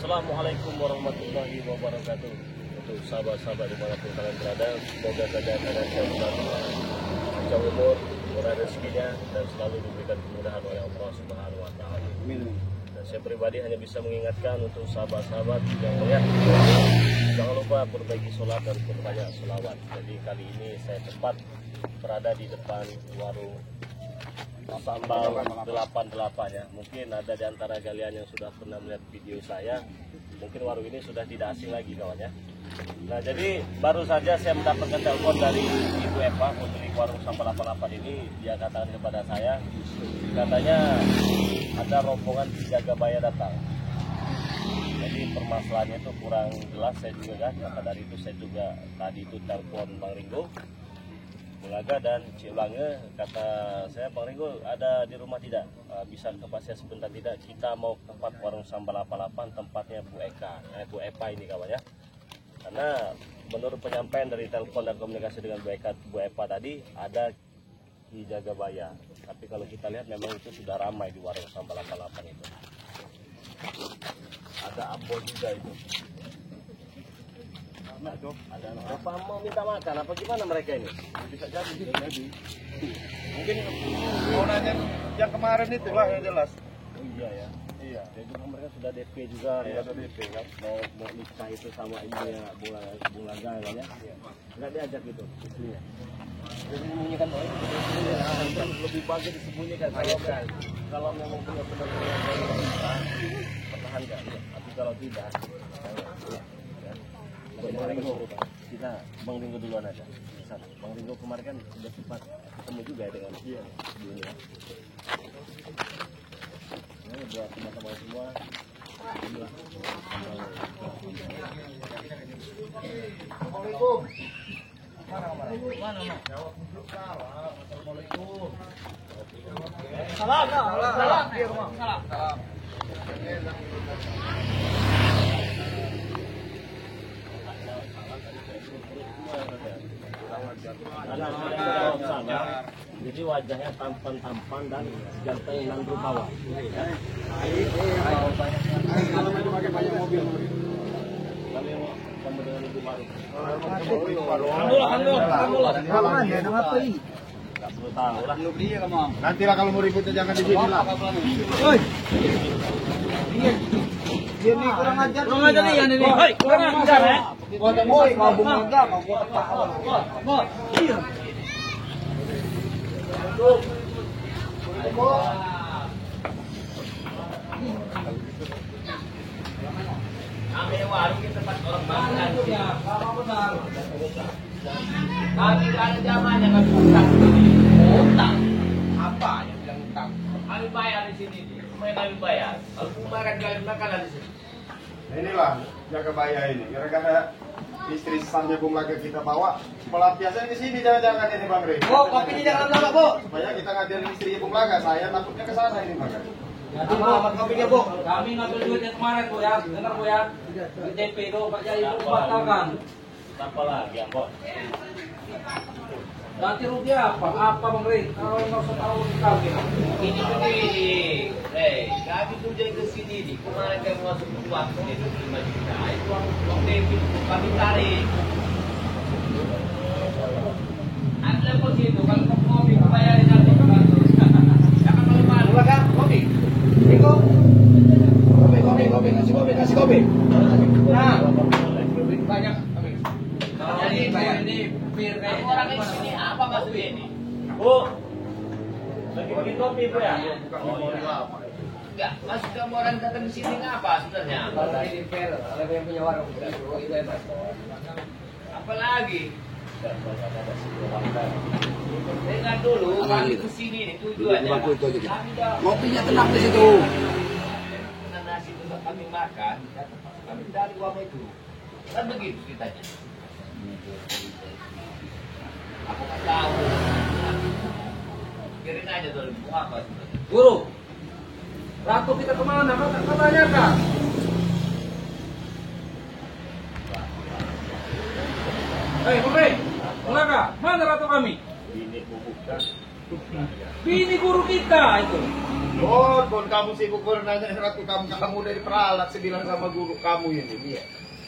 Assalamualaikum warahmatullahi wabarakatuh. Untuk sahabat-sahabat dimanapun kalian berada, semoga saja kalian selalu panjang umur, murah rezekinya, dan selalu diberikan kemudahan oleh Allah Subhanahu Wa Taala. Dan saya pribadi hanya bisa mengingatkan untuk sahabat-sahabat yang melihat jangan lupa perbaiki sholat dan perbanyak sholawat. Jadi kali ini saya tepat berada di depan warung Sambal 88 ya. Mungkin ada di antara kalian yang sudah pernah melihat video saya. Mungkin warung ini sudah tidak asing lagi kawan ya. Nah jadi baru saja saya mendapatkan telepon dari Ibu Eva, pemilik warung Sambal 88 ini. Dia katakan kepada saya, katanya ada rombongan Jagabaya datang. Jadi permasalahannya itu kurang jelas, saya juga kan. Maka dari itu saya juga tadi itu telepon Bang Ringo Bulaga dan Cik Lange. Kata saya, Bang Ringo ada di rumah tidak? Bisa ke tempat saya sebentar tidak? Kita mau ke tempat warung Sambal 88, tempatnya Bu Eva ini kawan ya. Karena menurut penyampaian dari telepon dan komunikasi dengan Bu Eva tadi, ada di Jagabaya. Tapi kalau kita lihat memang itu sudah ramai di warung Sambal 88 itu. Ada Ambo juga itu. Ada apa mau minta makan? Apa gimana mereka ini? Bisa jadi. Mungkin mau nanya yang kemarin itulah yang jelas. Oh iya ya. Iya. Jadi mereka sudah DP juga ya. Sudah DP kan. Mau nikah itu sama ibunya Bulaga kan ya. Enggak diajak gitu istrinya. Jadi menyembunyikan bahwa itu lebih bagus disembunyikan. Kalau memang punya benar-benar pertahankan. Tapi kalau tidak, kita Bang Ringo duluan aja. Bang Ringo kemarin kan sudah sempat ketemu juga dengan dunia. Ini buat teman-teman semua. Assalamualaikum. Mana? Jawab dulu salam. Assalamualaikum. Salam. Salam. Jadi wajahnya tampan dan jantai nandru bawah. Banyak mobil. Kami kamu dengan ibu baru. Nggak perlu tahu lah. Nanti lah kalau mau ributnya jangan di sini lah. Ini kurang ajar nih yang ini. Kurang ajar ya. Mau bunga mau buat iya. Kami warung di tempat orang makan. Kami ada zamannya kami utang. Utang? Apa yang bilang utang? Kami bayar di sini. Supaya kami bayar. Kalau kemarin kalian makanan di sini. Inilah Jagabaya ini. Gara-gara istri sesarnya Bulaga kita bawa pelampiasan di sini jangan-jangan ini Bang Rey. Bu, kopinya jangan lama, Bu. Supaya kita ngadirin istrinya Bulaga. Saya takutnya ke sana ini Bang. Jadi Bu, kopinya Bu. Kami ngambil duitnya kemarin Bu ya. Dengar Bu ya. Di DP itu Pak Jaya itu batalkan. Apa lagi ya, Bos? Ganti rugi apa? Apa Bang Rey? Kalau nggak usah tahu kami. Ini begini. Kami tuh jadi ke sini nih. Kemarin kami masuk uang itu 5 juta. Itu uang DP kami tarik. Ada pos itu kalau kopi bayarin nanti jangan malu-malu. Bulaga, kopi. Iko. Kopi, kasih kopi. Nah, banyak. Jadi bayar ini orang di sini apa maksudnya ini? Bu, bagi-bagi kopi Bu ya? Enggak, maksud kamu orang datang di sini ngapa sebenarnya? Kalau ini fair, kalau yang punya warung itu bebas. Apalagi? Dengar dulu, kami ke sini nih tujuannya. Kopinya tenang di situ. Karena nasi itu kami makan, kami dari uang itu. Kan begitu ceritanya. Aku nggak tahu. Kirim aja dulu, apa sebenarnya? Guru, ratu kita kemana? Kau tanyakan. Hei, Bung Bulaga, mana ratu kami? Ini bukan. Bini guru kita itu. Bon, kamu sibuk nanya ratu kamu dari peralat, saya bilang sama guru kamu ini. Iya.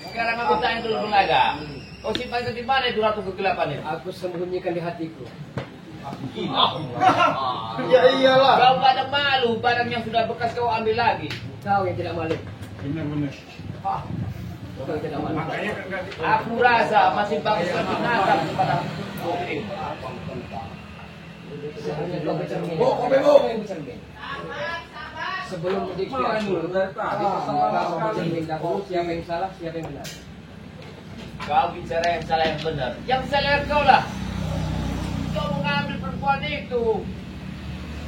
Sekarang aku tanya dulu Belaga. Kau simpan itu di mana itu ratu kegelapan itu? Aku sembunyikan di hatiku. Ya iyalah. Kau gak ada malu, barang yang sudah bekas kau ambil lagi. Kau yang tidak malu. Benar-benar. Kau yang tidak malu. Makanya kan Aku rasa masih bagus lebih nakal kepada Kopi. Sebenarnya kau bercermin. Kopi. Kau yang bercermin. Sebelum mendikti aku, kau bercermin dahulu siapa yang salah, siapa yang benar. Kau bicara yang salah yang benar. Yang salah kau lah. Kau mengambil perempuan itu.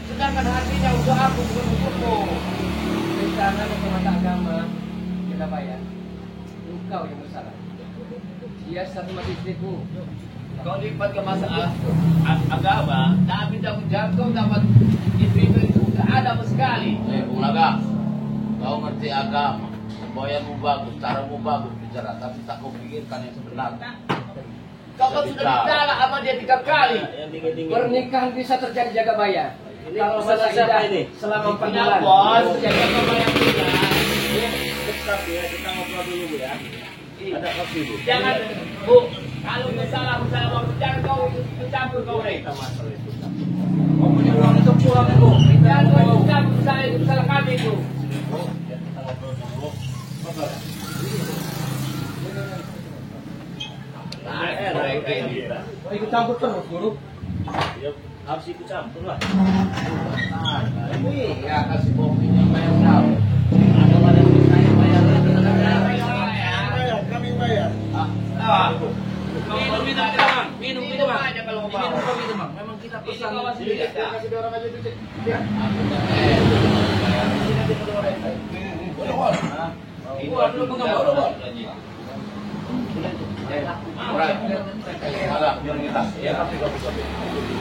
Sedangkan hatinya untuk aku bukan untukmu. Rencana mata agama kita bayar. Engkau yang bersalah. Dia satu mati istriku. Kau lipat ke masalah agama, tapi tanggung jawab kau dapat itu tak ada sama sekali. Bulaga, kau ngerti agama, semboyanmu bagus, caramu bagus bicara, tapi tak kau pikirkan yang sebenarnya. Kau kan sudah ditolak sama dia 3 kali. Yang dingin-dingin. Pernikahan bisa terjadi jaga bayar. Ini Kalau masalah masa siapa idah ini? selama 4 Punya bulan. bos, jaga kau yang punya. Tetap ya, kita ngobrol dulu Bu ya. Ada kopi Bu. Jangan, Bu, kalau masalah jangan kau campur kau ini. Kita masalah itu. Mau punya uang itu pulang Bu. Jangan kau campur masalah kami itu. Ya, kita ngobrol dulu. Nah, mereka ini. Ikut campur terus guru. Ya, harus ikut campur lah. Ini ya kasih kopinya bayar tahu. Ada pada saya bayar lagi. kami bayar. Minum aja kalau mau bawa. Memang kita Pesan sendiri. Kasih dia orang aja itu.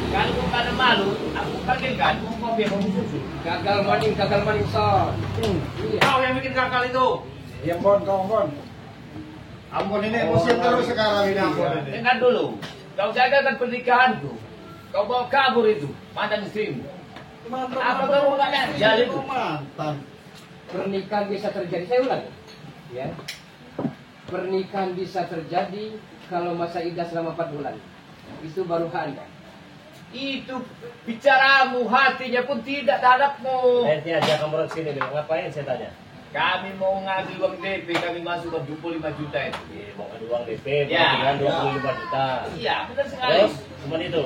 Kalau kau ada malu, aku panggilkan, mau kopi mau susu. gagal maning so. Iya. Kau yang bikin gagal itu. Yang Bon. Ambon ini musim terus sekarang ini Ambon ini. Dengar dulu, kau jagakan pernikahanku. Kau bawa kabur itu, mantan istrimu. Apa kau nggak ada? Jadi itu. Mantan. Pernikahan bisa terjadi, saya ulang ya. Pernikahan bisa terjadi kalau masa idah selama 4 bulan. Itu baru hak Anda. Itu bicaramu, hatinya pun tidak terhadapmu. Nanti aja kamu orang sini bilang ngapain saya tanya. Kami mau ngambil uang DP, kami masukkan 25 juta itu. Iya, mau ngadu uang DP, Ya. dengan 25 juta. Iya, benar sekali. Terus, cuma itu.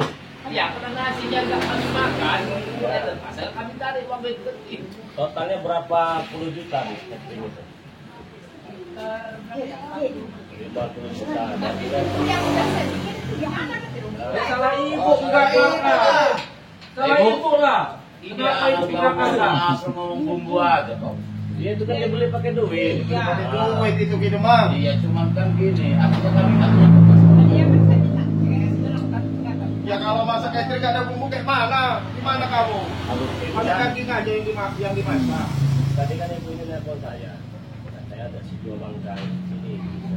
Iya, karena nasinya nggak kami makan. Ya, asal kami tarik uang itu. Totalnya berapa puluh juta nih? Itu. 50 juta. Nanti kan Salah ibu enggak kakak. Salah ibu lah. Ini Kenapa ibu anak tidak kamu kakak? Asal ngomong bumbu aja kau. dia itu kan dia beli pakai duit. Pakai duit itu gitu Mang. Iya, cuman kan gini, aku kami nggak Ya kalau masak catering gak ada bumbu kayak mana? Gimana kamu? Habis itu Masak kan, daging aja yang dimasak. tadi kan ibu ini nelfon saya. Saya ada si dua bangka sini.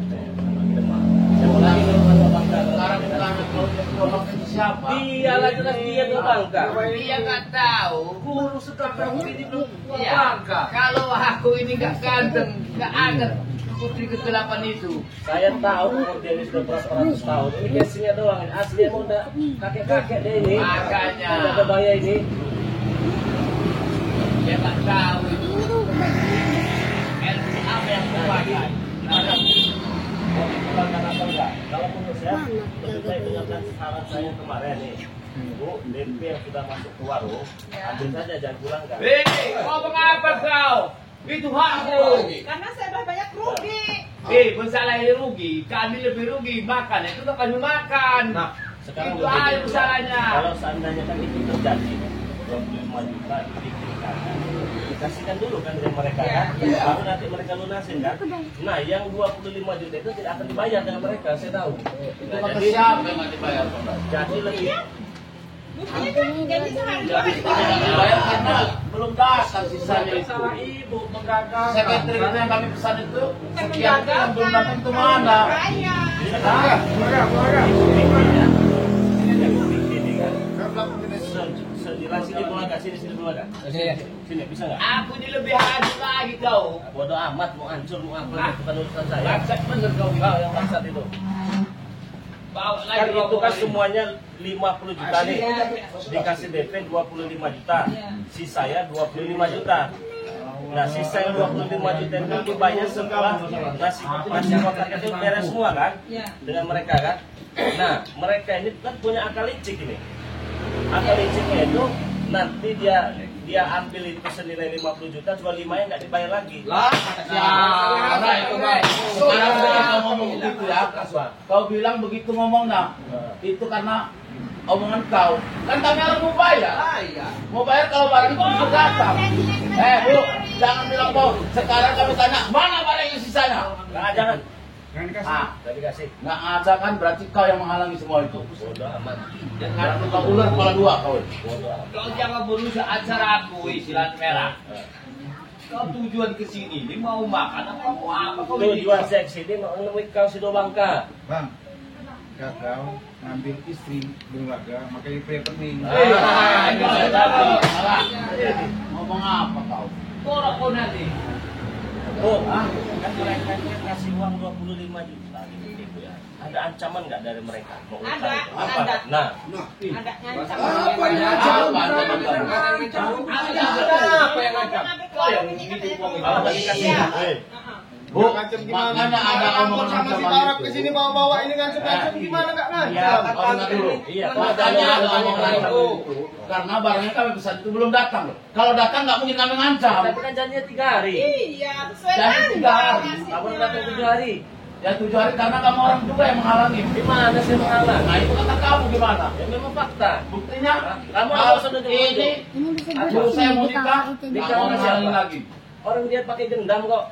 Saya sama Demang. Saya mau lagi ke rumah bangka. sekarang tanya kau yang tolong itu siapa? Dia lah jelas dia tuh bangka. Dia nggak tahu. Guru sekarang ini belum Iya, kalau aku ini nggak ganteng, nggak ada putri kegelapan itu. Saya tahu umur dia ini sudah berapa ratus tahun. Ini casingnya doang. Ini aslinya mau udah kakek-kakek deh ini. Makanya. Udah kebaya ini. Dia nggak tahu itu. Ilmu apa yang kau pakai? Mau dipulangkan apa enggak? Kalau menurut saya, sesuai dengan saran saya kemarin nih. Bu, DP yang sudah masuk ke warung, ambil saja, jangan pulangkan. Hei, mau mengapa kau? Itu hakku. Karena saya udah banyak rugi. Masalah rugi, kami lebih rugi makan itu kan kami makan. Nah, sekarang itu begini, aja masalahnya. kalau seandainya kan itu terjadi 25 juta diberikan, dikasihkan dulu kan dari mereka kan, baru nanti mereka lunasin kan. Nah, yang 25 juta itu tidak akan dibayar dengan mereka, saya tahu. Itu Nah, kata jadi, siapa yang nggak dibayar? jadi lebih Buktinya kan jadi sehari Jadi tidak dibayar karena belum datang sisanya itu. salah ibu menggagal. Sekretari itu yang kami pesan itu sekian yang belum datang itu mana? ini kan. Sejelas ini mulai kasih sini dulu ada. Sini bisa nggak? Aku ini lebih hancur lagi kau. Bodoh amat mau hancur mau apa bukan urusan saya. Bangsat bener kau. Kau yang bangsat itu. Bawa Kan lagi itu kan semuanya 50 juta nih. Dikasih DP 25 juta. Sisanya 25 juta. Nah, sisa yang 25 juta itu dibayar setelah nasi kotak itu beres semua kan? Dengan mereka kan? Nah, mereka ini kan punya akal licik ini. Akal liciknya itu nanti dia ambil itu senilai 50 juta, cuma 5-nya nggak dibayar lagi. Lah, Nah, itu Bang. Sekarang kau ngomong begitu ya. Kau bilang begitu ngomongnya. Itu karena omongan kau. Kan kami harus mau bayar. iya. Mau bayar kalau barang itu bisa datang. Bu, jangan bilang kau. Sekarang kami tanya, mana barang yang sisanya? Nggak, jangan. Ah, Nggak dikasih. nggak ada kan berarti kau yang menghalangi semua itu. Bodoh amat. Karena kau ular kepala dua kau. Bodoh amat. Kau jangan berusaha acara aku silat merah. Kau tujuan ke sini, ini mau makan apa mau apa kau ini? Tujuan saya kesini mau nemuin kau Sido Bangka. Bang, gagal ngambil istri berlaga, makanya pria pening. Ini sudah tadi. Salah. Ngomong apa kau? Korak kau nanti. Oh, kan mereka ini kasih uang 25 juta gitu ya. Ada ancaman nggak dari mereka? Mau utang Ada, itu? Apa? ada. Nah, Ada ngancam. Apa yang ngacau? Apa yang ngacam? Kau yang hidup uang itu. kalau nggak dikasih, Iya. Bu, makanya ada omongan sama si Arab ke sini bawa-bawa ini ngancam-ngancam gimana enggak Iya, ngancam? oh, dengar dulu. Iya, Makanya ada omongan itu. Karena barangnya kami pesan itu belum datang loh. Kalau datang nggak mungkin kami ngancam. Tapi kan janjinya 3 hari. Iya, sesuai Jadi tanggal 3 hari. Kamu ngasihnya. datang 7 hari. Ya 7 hari karena kamu orang juga yang menghalangi. Gimana sih menghalang? Nah itu kata kamu gimana? Ya memang fakta. Buktinya Kamu hal harus menunjuk ini Ini bisa aku saya mau nikah, Nikah nggak mau sama menghalangi siapa? lagi. Orang dia pakai gendam kok.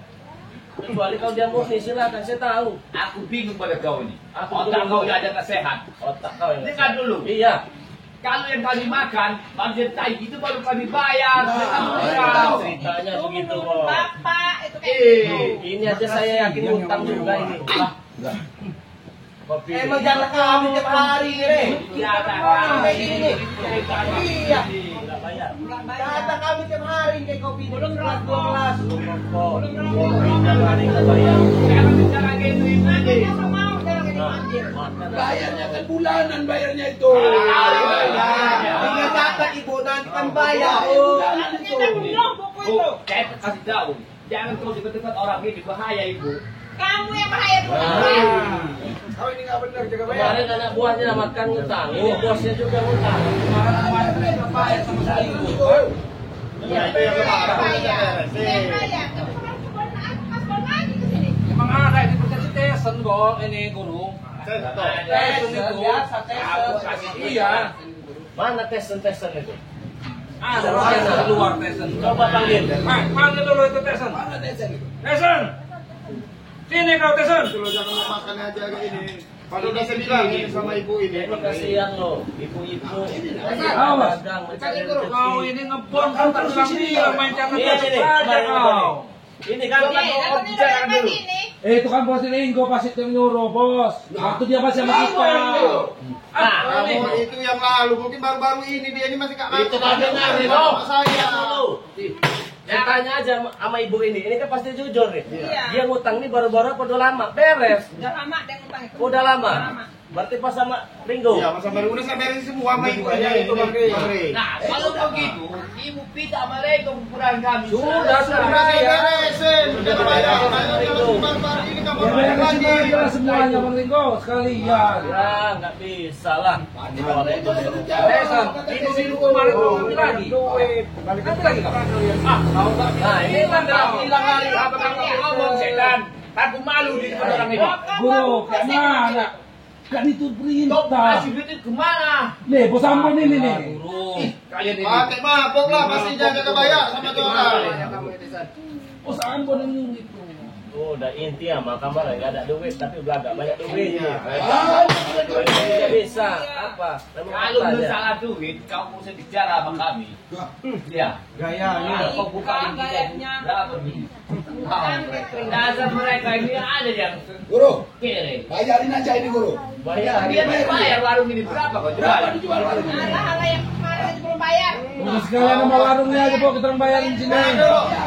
Kecuali kalau dia murni silakan, saya tahu. Aku bingung pada kau ini. Aku Otak bingung. kau tidak ada nasihat. Otak kau yang Dengar dulu. Iya. Kalau yang kami makan, budget tai itu baru kami bayar. Nah, ceritanya begitu kok. Bapak itu kayak Ini aja saya yakin utang juga ini. Kopi. Emang jangan kami tiap hari ini. Iya, Iya. Nggak bayar. Kata kami tiap hari kayak kopi belum kelas 12. Kok. Tiap hari nggak bayar. Jangan bicara gitu ini. Jangan mau, jangan dipanggil. Bayarnya kan bulanan bayarnya itu. Tinggal kata ibu nanti kan bayar. Ternyata bilang buku Bu, itu. saya kasih tahu. Jangan kau dekat-dekat orang ini, bahaya ibu. Kamu yang bahaya dulu. Kau ini nggak benar jaga bayar. Kemarin anak buahnya makan ngutang. Ini bosnya juga ngutang. Kemarin mereka bayar sama saya. Iya, itu yang Yang ngutang. bayar. Yang bayar. Kamu kan kemarin asbal lagi ke sini. Emang ada ini kasih tesen kok ini guru. Tesen itu. Biasa tesen. Iya. Mana tesen-tesen itu? Ada orang di luar tesen. Coba panggil. Panggil dulu itu tesen. Mana tesen itu? Tesen. Sini kau tesen. Kalau jangan makan aja kayak ini. Padahal udah saya bilang ini sama ibu ini. Ini kasihan loh, ibu-ibu. Awas. Dagang, mencari rezeki. Kau ini ngebom kan tak bilang main jangan Iya, tesen ini. saja Kemarin kau. apa nih? Ini kan Nih, aku nih bicara dulu. ini. Itu kan bos ini gue pasti yang nyuruh bos. Waktu dia masih sama kita. Nah, Kamu itu yang lalu, mungkin baru-baru ini dia ini masih kak Itu kami nyari loh. saya. Ya tanya aja sama ibu ini kan pasti jujur nih. Iya. Dia ngutang nih baru-baru apa udah lama? Beres. Udah lama dia ngutang itu. Udah lama. Udah lama. Berarti pas sama Ringo. Iya, masa baru udah saya beresin semua sama ibunya itu Bang Ri. Nah, kalau begitu, ibu pinta mereka ukuran kami. Sudah, Udah saya beresin, udah bayar. Baru-baru ini kamu Ya bayar beresin lagi. aja semuanya Bang Ringo sekalian. Ya, nggak bisa lah. Tesen. Ibu kemarin kau ambil lagi. Ambil lagi kau. Nah, ini kan Hilang lagi. Apa kamu ngomong setan? Aku malu di depan orang ini. Guru, kayak mana? Kan itu Kau perintah. kasih duit itu kemana? Nih, bos Ambon ini nih. Kalian ini. Pakai mabok lah, pasti jaga bayar sama tuh orang. Bos Ambon yang nyuruh itu. Oh, udah inti ya, makam barang nggak ada duit tapi udah agak banyak duit. Iya. Tidak bisa. Apa? Memang Kalau apa aja. masalah duit, kau mau bicara sama kami. Ya. Gayanya. Kau buka Gayanya. berapa ini? Dasar mereka ini ada yang Guru, kere. bayarin aja ini guru. Bayar. Dia bayar warung ini berapa kau jual? Ada hal yang kemarin itu belum bayar. Udah sekalian sama warungnya aja bu, kita bayarin sini.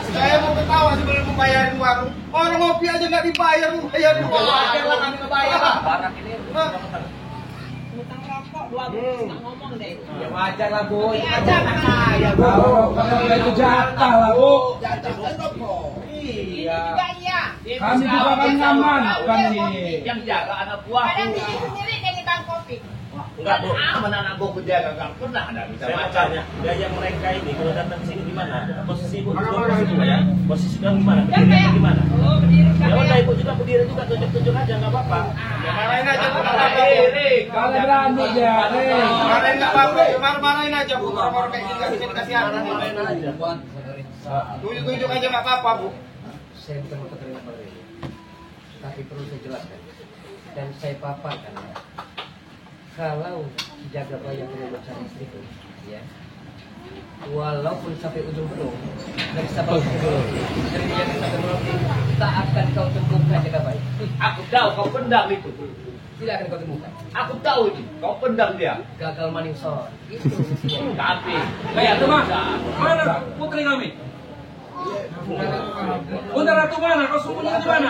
Saya mau ketawa sebelum membayarin warung. Orang ngopi aja nggak dibayar, bayar dua. Wajar lah kami ngebayar. Barang ini Utang rokok 2 nggak ngomong deh. Ya wajar lah bu, ini kan Wajar, bukan Mas. saya bu. Kalau itu jatah lah bu. Ini Iya. juga iya. Kami juga kan nyaman bukan ini. yang jaga anak buahku. Kadang diri sendiri jadi bang kopi. Enggak tuh, aman anak gua jaga, enggak pernah ada bisa Saya macam. macamnya, gaya mereka ini kalau datang sini di mana? Posisi ibu posisi ya? Posisi kamu gimana? Dan Berdiri kayak di mana? oh berdiri Ya kayak. udah ibu juga berdiri juga, tunjuk-tunjuk aja nggak apa-apa. Ya marahin aja bu. Kalau berani ya, Marahin nggak apa-apa, marahin aja bu. Orang-orang kayak gini nggak bisa dikasih hati. Main aja. Tunjuk-tunjuk aja nggak apa-apa bu. Saya bukan mau terima ini, tapi perlu saya jelaskan dan saya paparkan ya. Kalau jaga bayar perlu mencari istriku, ya, walaupun sampai ujung belum dari Sabang sampai Merauke, dari Jakarta sampai Merauke, tak akan kau temukan jaga bayi. Aku tahu kau pendam itu. Tidak akan kau temukan. Aku tahu ini, kau pendam dia. Gagal maningson. Itu mestinya. Tapi kayak itu mah. Mana putri kami? Bunda Ratu mana? Kau sembunyi di mana?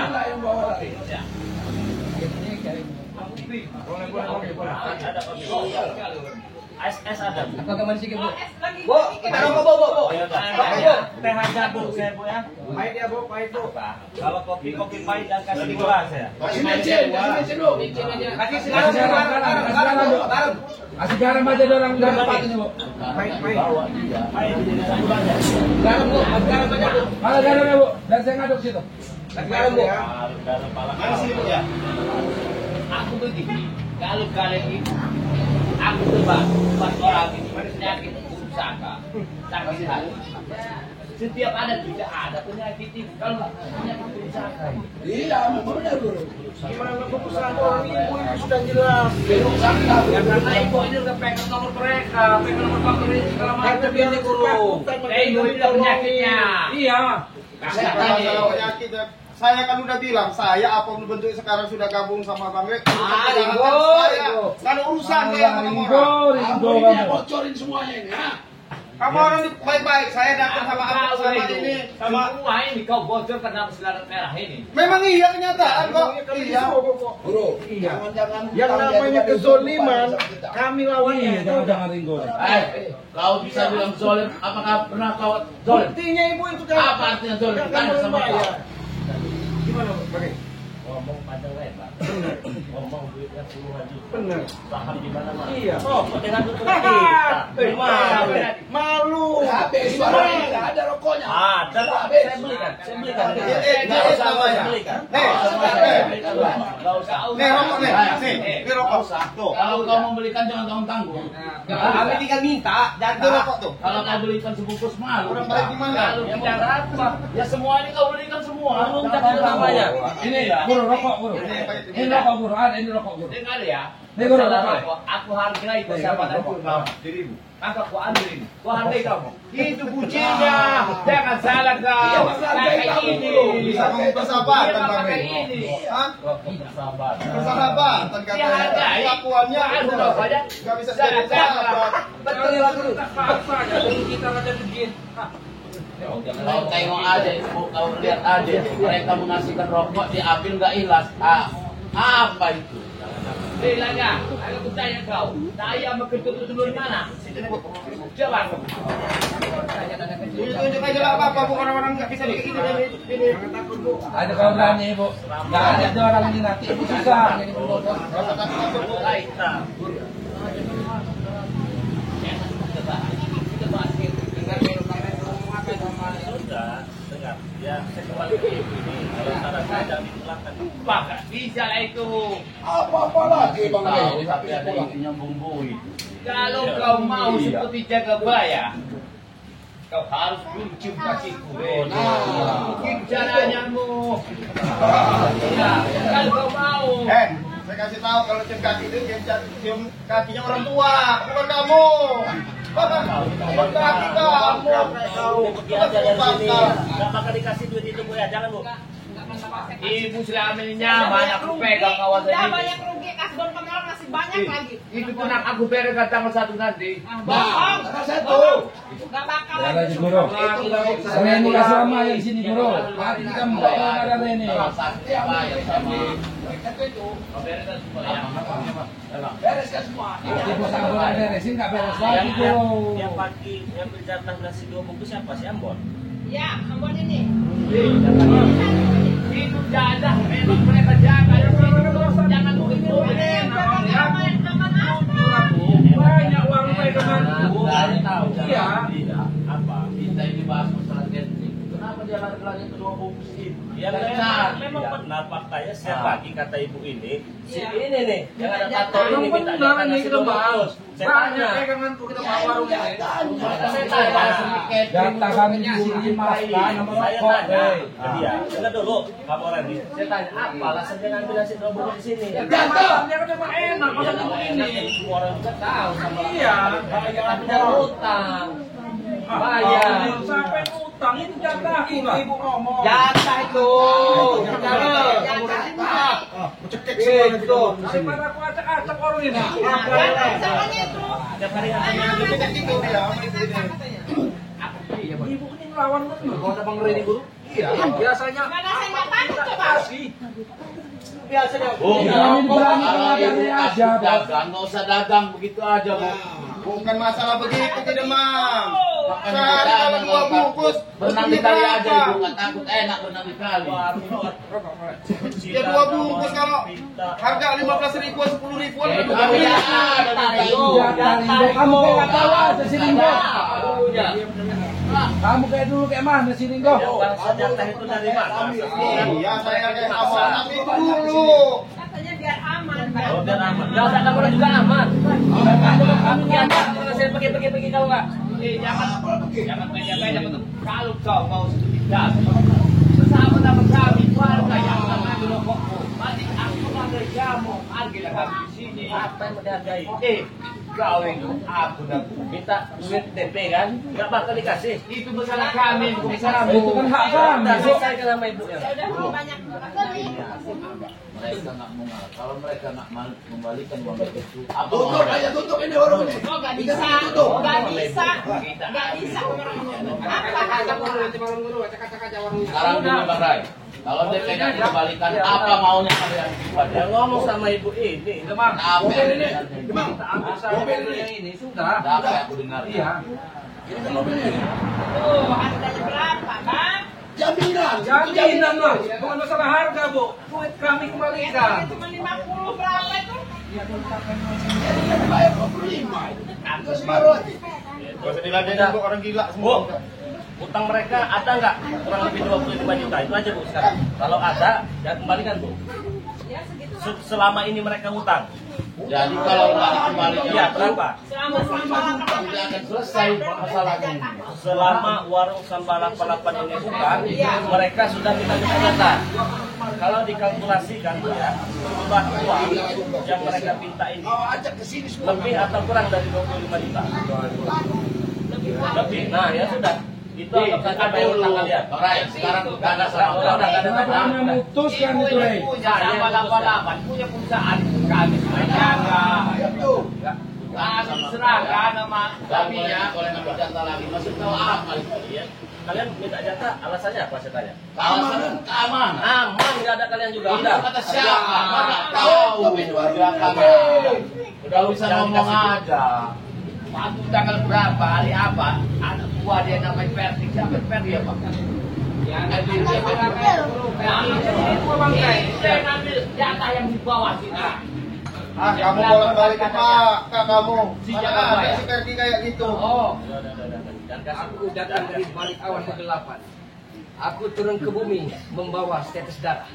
Ada SS ada. Apakah masih bu? Oh, es lagi. Bu, kita rokok bu. Ayo, Pak. Teh aja bu, saya bu ya. Pahit ya bu, pahit bu. Kalau kopi pahit dan kasih gula saya. Kasih Kasih garam. Kasih garam aja orang dari tempat ini bu. Bawa dia. Pahit jadi gulanya. Garam bu, garam aja bu. Kalau garamnya bu, dan saya ngaduk situ. Garam bu. Garam pala. Mana sini bu ya? aku begini, kalau kalian itu, aku tebak, buat orang ini penyakit pusaka, sakit hati. Setiap ada tidak ada penyakit itu, kalau penyakit pusaka. Iya, benar guru. Gimana keputusan orang ibu itu sudah jelas. Ya karena ibu ini udah pengen nomor mereka, pengen nomor faktor ini segala macam ini guru. Ibu ini udah penyakitnya. Iya. Masalah penyakit ya. Saya kan udah bilang, saya apapun bentuk sekarang sudah gabung sama Bang Rek. Ringo. Kan urusan saya sama Ringo, orang. Ringo Ini kamu. bocorin semuanya ini, ha? Kamu orang ini baik-baik. Saya datang sama Abang sama ini. Sama Semua ini kau bocor karena bersilarat merah ini. memang iya kenyataan kok. Iya. Guru, jangan-jangan Yang namanya kezoliman, kami Iya, lawannya. jangan Ringo. kau bisa bilang zolim, apakah pernah kau zolim? Buktinya ibu itu kan. Apa artinya zolim? Tanya sama kau. Gimana Bang Rek? Ngomong panjang lebar. Ngomong duitnya puluhan juta. Benar. Paham di mana-mana. Iya. Oh, dengan itu kita. Malu. Habis, nggak ada rokoknya. Ada lah. Saya belikan. Saya belikan. Nggak usah Saya belikan. Nggak usah. Nih rokok nih. Nih, ini rokok. Tuh. Kalau kau membelikan jangan tanggung-tanggung. Kami tinggal minta, Itu jatuh. rokok tuh. Kalau kau belikan sebungkus malu. Orang baik gimana? Kalau bicara apa? Ya semua ini kau belikan semua. Kamu tak namanya. Ini guru rokok guru. Ini rokok guru. Ada ini rokok guru. Dengar ya. Ini guru Masalah rokok. rokok, aku hargai persahabatanku kamu. Dirimu. Maka aku ambil ini. Aku hargai kamu. Itu kuncinya. Jangan salah kau. Pakai ini. Bisa ngomong persahabatan Dia Bang pakai Rek. ini. Hah? Sabar. Persahabatan Dia katanya. hargai. Kelakuannya Ada rokoknya. nggak bisa Jangan jadi salah. sahabat. Betul ya guru. Paksa jadi kita aja begini. Kau tengok aja, kau lihat aja, mereka mengasihkan rokok diambil nggak ikhlas. Apa itu? Bilangnya, aku tanya kau. Saya mau ketemu dulu di mana? Coba. Tunjuk aja lah apa-apa bu, orang-orang nggak bisa kayak gini dan ini. Ada kau berani bu. Nggak ada orang ini nanti ibu susah. Sudah, dengar. Ya, saya kembali ke ibu ini. Kalau saran saya jangan dipulangkan. Maka bisa lah itu. Apa lagi bang? Tahu, tapi ada ininya bumbu itu. Kalau kau mau seperti jaga baya, kau harus cium kakiku. Mungkin caranya mu. Ya, kalau kau mau. Saya kasih tahu kalau cium kaki itu cium kakinya orang tua, bukan kamu. Bukan kaki kamu. Pergi aja dari sini. Nggak bakal dikasih duit itu bu ya, jangan bu. Ibu selama ini nyaman, aku pegang kawasan Ya ini. banyak rugi, kasbon kemarin masih banyak lagi. Itu tenang, aku bereskan tanggal 1 nanti. Bohong. Satu. Gak bakal Ya, lagi. lagi guru. Reni Kasama yang sini guru. Mati kamu kalau ada Reni. Bereskan semua ya. Ibu sambulan beresin nggak beres lagi guru. Yang pagi yang berjatah nasi 2 bungkus siapa sih Ambon? Ya, Ambon ini. Itu jadah, memang mereka jaga. Jangan begitu. Banyak uang mereka tahu. Iya. Apa? Kita ini bahas masalah getting. Kenapa dia lari-lari kedua bungkus itu? Ya memang benar faktanya setiap pagi kata ibu ini si Iya. ini nih yang ada tato Memang ini minta benar jatah ini nasi kita 2 bahas. bungkus. Saya Banyak tanya. pegangan tuh kita bawa warung ini. Saya tanya. Jatah kami di sini mas, kan nomor Saya rokok. tanya ke dia. Dengar dulu Pak Reni. Saya tanya apa alasan dia ngambil nasi 2 bungkus di sini? Jatah, dia kan memang enak masa begini. Semua orang juga tahu sama. Iya. Makanya punya utang. Bayar. Sampai utang itu jatah ibu ngomong. Jatah itu. Itu. Daripada aku acak-acak warung ini. Samanya itu. Tiap hari ada Ibu ini ngelawan betul. Kalau ada Bang Reni guru? Iya. Biasanya. Mana saya nggak tahu coba. Kasih. Biasanya. Oh, Ini kalau berani kalau mengajarnya ibu aja, kasih Bos. dagang, nggak usah dagang begitu aja, Bu. Bukan masalah begitu tidak Mam. Makanya Sehari jangan kalau 2 bungkus. berenang di kali aja, Ibu. Nggak takut enak berenang di kali. Ya 2 bungkus kalau harga 15.000 10.000 Ya, itu kan kan bisa. Jatah Ringo. Kamu kayak nggak tahu aja si Ringo. Kamu kayak dulu kayak mana si Ringo? bangsa jatah itu dari mana? Iya, saya kayak sama tapi itu dulu. Katanya biar aman. Oh, biar aman. Gak usah kamu juga aman. Kamu nyata kalau saya pergi kalau nggak. Jangan banyak-banyak untuk kalau kau mau tidak bersama sama kami keluarga yang namanya rokokku. Mati aku ada jamu, harga kami di sini. Apa yang mau dihargai? Kau itu aku dan Minta duit TP kan? Nggak bakal dikasih. itu masalah kami, bukan masalah Itu kan hak kami. Udah selesaikan sama ibu ya. Ya udah banyak. Mereka nggak mau ngalah. Kalau mereka nggak mau membalikan uang itu, apa Tutup mau? aja, tutup ini warung ini. Oh nggak bisa. Nggak bisa. Nggak bisa. Apa kata Sekarang gini Bang Rai, kalau DP nya dikembalikan, apa maunya kalian? Ya ngomong sama ibu ini. Apa yang ini. dengar? Memang ambil saya yang ini sudah. Apa yang aku dengar? Iya. Oh harganya berapa bang? Jaminan mas, bukan masalah harga bu. Duit kami kembalikan. Cuma 50 berapa itu? Gak usah diladenin Bu, orang gila semua. Bu, utang mereka ada nggak kurang lebih 25 juta itu aja Bu sekarang. Kalau ada, ya kembalikan Bu. Ya segitu. Selama ini mereka utang. Jadi kalau nggak dikembalikan, Ya berapa? Selama tidak akan selesai masalahnya ini. Selama warung Sambal 88 ini buka, mereka sudah minta data. Kalau dikalkulasikan ya, jumlah uang yang mereka minta ini lebih atau kurang dari 25 juta. Lebih. Nah ya sudah. Itu anggap saja bayar utang kalian. Bang Rai, sekarang tanda sama Udah, Bang Rai. Kenapa anda memutuskan itu Rey? sama 88 punya perusahaan kami menjaga. Kami serahkan nama Kami kami ya, kalau nggak jatah lagi, maksud kau apa itu? Iya. Kalian minta jatah, alasannya apa saya tanya? Keamanan. Aman nggak ada kalian juga. Itu Udah. kata siapa? Mana tahu keluarga kami. Udah bisa ngomong aja. waktu tanggal berapa, hari apa, anak buah dia namanya Ferdi, siapa Ferdi ya Pak? Ya, saya ngambil jatah yang di bawah sini. Ah, kamu bolak-balik ke Pak, Kak kamu. Si Mana jaga ada bayar. si Ferdi kayak gitu. Oh, Jangan kasih. aku datang dari balik awan kegelapan. Aku turun ke bumi membawa tetes darah.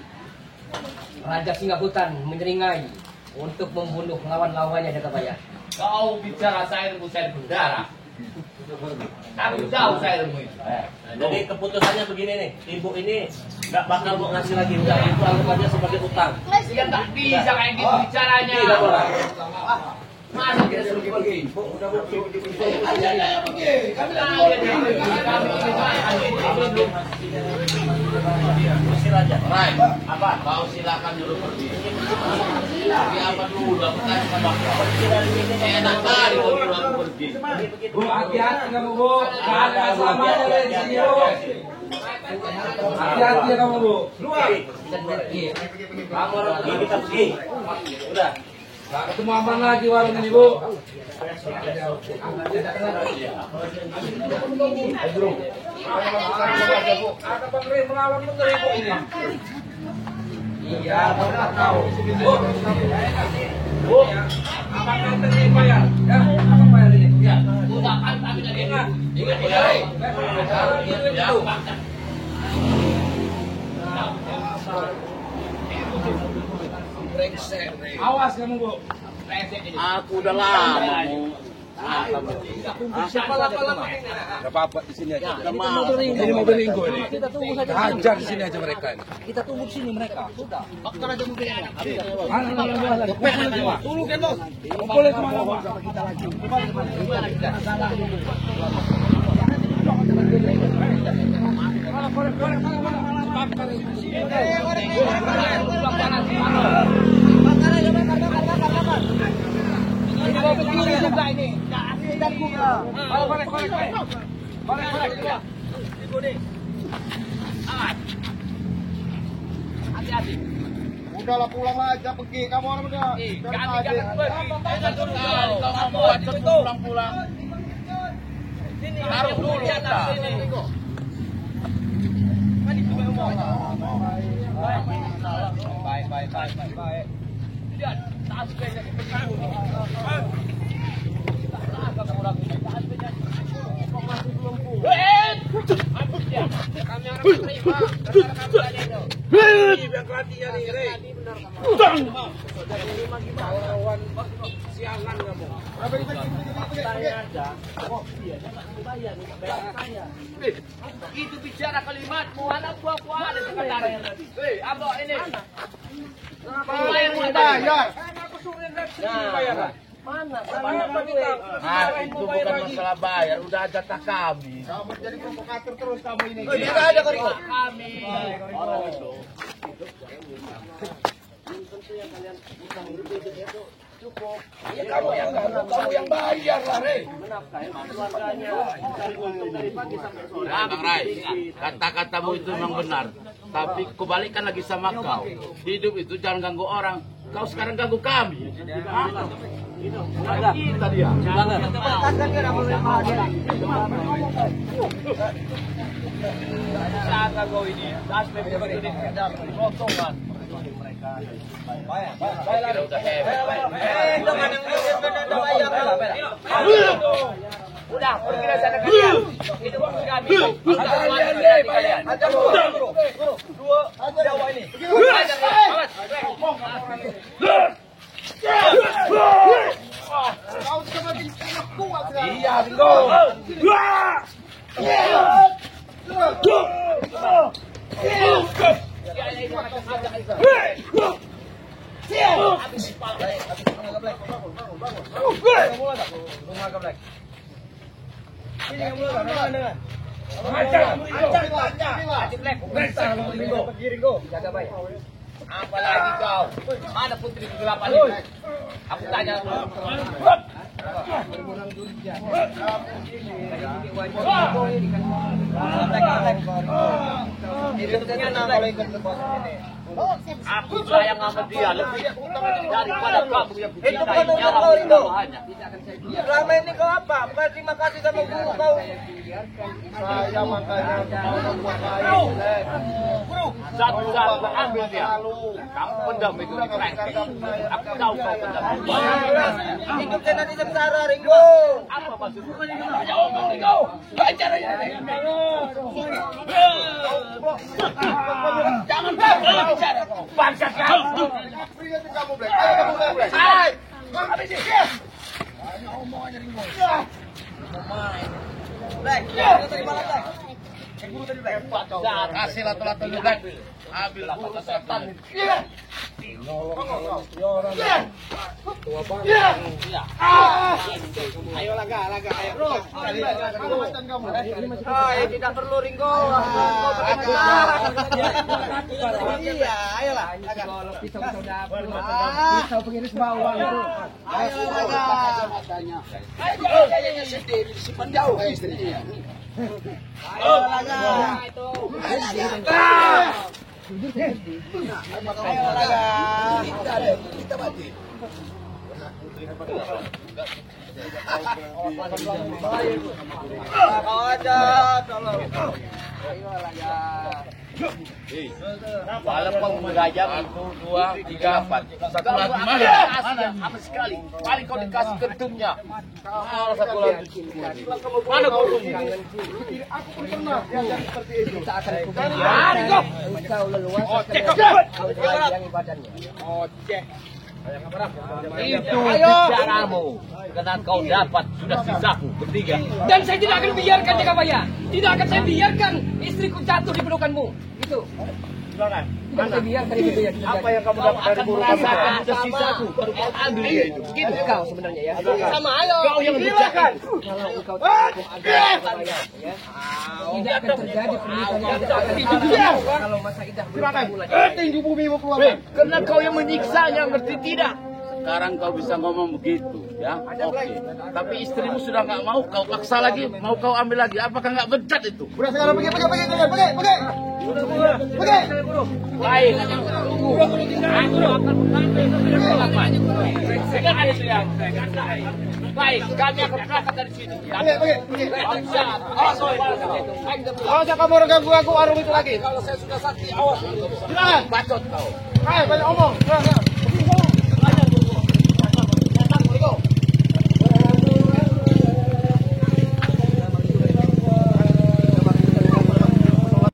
Raja Singahutan menyeringai untuk membunuh lawan-lawannya Jagabaya. Kau bicara saya ilmu saya berdarah. Aku tahu saya ilmu itu. Jadi keputusannya begini nih, ibu ini nggak bakal mau ngasih lagi, udah itu anggap aja sebagai utang. Dia nggak bisa kayak gitu bicaranya. Tidak boleh. Mana kita suruh pergi? Right, apa? Kau silakan dulu pergi. Tapi apa dulu? Dapat sama kau. Enak kali kau bilang aku pergi. Bu, hati-hati kamu bu. Gak ada selamanya dari sini bu. Hati-hati ya kamu bu. Keluar. Kamu orang pergi, kita pergi. Udah. Gak ketemu aman lagi warung ini bu. Ada Bang Ray melawan menteri bu ini. Iya, bapak tahu. Bu, apa menteri bayar? Ya, apa bayar ini? Ya. Udah kan tapi dari Ingat, ingat ya. Awas kamu bu. Aku udah lama. Siapa lama-lama ini? Gak apa-apa di sini aja. Ini mobil Linggo ini. Kita tunggu saja. Hajar di sini aja mereka ini. Kita tunggu di sini mereka. Sudah. Tunggu kan bos. Boleh kemana-mana. hati-hati. Udahlah pulang aja pergi. Kamu orang udah. Kami jangan pergi. Jangan dulu Kau mau pulang-pulang. Taruh dulu di atas sini. Baik. Lihat, taas sepeda seperti ini. Kami orang terima. Yang kelatihnya nih, Rey. Siangan kamu. Itu bicara kalimat anak buahku ada sekretaris. Hei, apa ini? Bayar. Itu bukan masalah bayar, udah jatah kami. Kamu jadi provokator terus kamu ini. Tidak ada kami. Orang itu. Kamu yang bayar lah, Rey. Nah, Bang Rai, kata-katamu itu memang benar. Tapi kebalikan lagi sama kau. Hidup itu jangan ganggu orang. Kau sekarang ganggu kami. Kita dia. Saat kau ini, aspek begini ada potongan. Kira udah hebat. Udah, pergi dari sana kalian. Itu waktu kami. Kalian. Dua, Jawa ini. Kau semakin kuat sekarang. Iya, Ringo. Apalagi kau? Mana putri kegelapan ini? Aku tanya. Aku sayang sama dia lebih daripada kamu yang mencintai nyawa hanya. Selama ini kau apa? Bukan terima kasih sama guru kau. Saya makanya Satu-satu ambil dia. Kamu pendam itu di cranking. Aku tahu kau pendam. Hidup saya nanti sengsara, Ringo. Apa maksudmu? Jauh Ringo. Baca aja. Jangan bicara. Bangsa kamu. kamu Black. Ayo kamu Black. Hai. Habis ini. Black, kita terima Black. Kasih lato-lato juga. Ambil bulu setan. Ayo laga, ayo. Tidak perlu Ringo. Iya, ayolah. Pisau pengiris bawang itu. Ayo laga. Ayo sendiri simpan jauh istrinya. Ayo laga. Ayo laga. Kita mati. Walaupun mengajak itu 2, 3, 4. Satu lagi mana? Sama sekali. Paling kau dikasih kentumnya. Satu lagi. Mana kentumnya? Kita akan kumpulkan engkau leluasa yang badannya. Itu caramu. Karena kau dapat sudah sisaku bertiga. Dan saya tidak akan biarkan Jagabaya. Tidak akan saya biarkan istriku jatuh di pelukanmu. Itu. Tidak bisa biarkan itu ya. Apa yang kamu dapat dari bulu kami? Sudah sisaku baru kau ambil dia itu. Itu kau sebenarnya ya. Sama ayo. Kau yang berjalan. Kalau engkau hukum agama ya. Tidak akan terjadi pernikahan yang tidak akan halal kalau masa idah berlalu lagi. Tinggi bumi mau keluar. Karena kau yang menyiksanya, ngerti tidak? Sekarang kau bisa ngomong begitu, ya? Oke. Tapi istrimu sudah nggak mau, kau paksa lagi, mau kau ambil lagi. Apakah nggak becat itu? Udah sekarang pergi. Baik. Tunggu. Aku akan Sekarang ada yang saya katakan. Baik, kami akan berangkat dari sini. Awas ya kamu orang ganggu aku warung itu lagi. Kalau saya sudah sakti, awas. Silakan. Bacot kau. Banyak omong.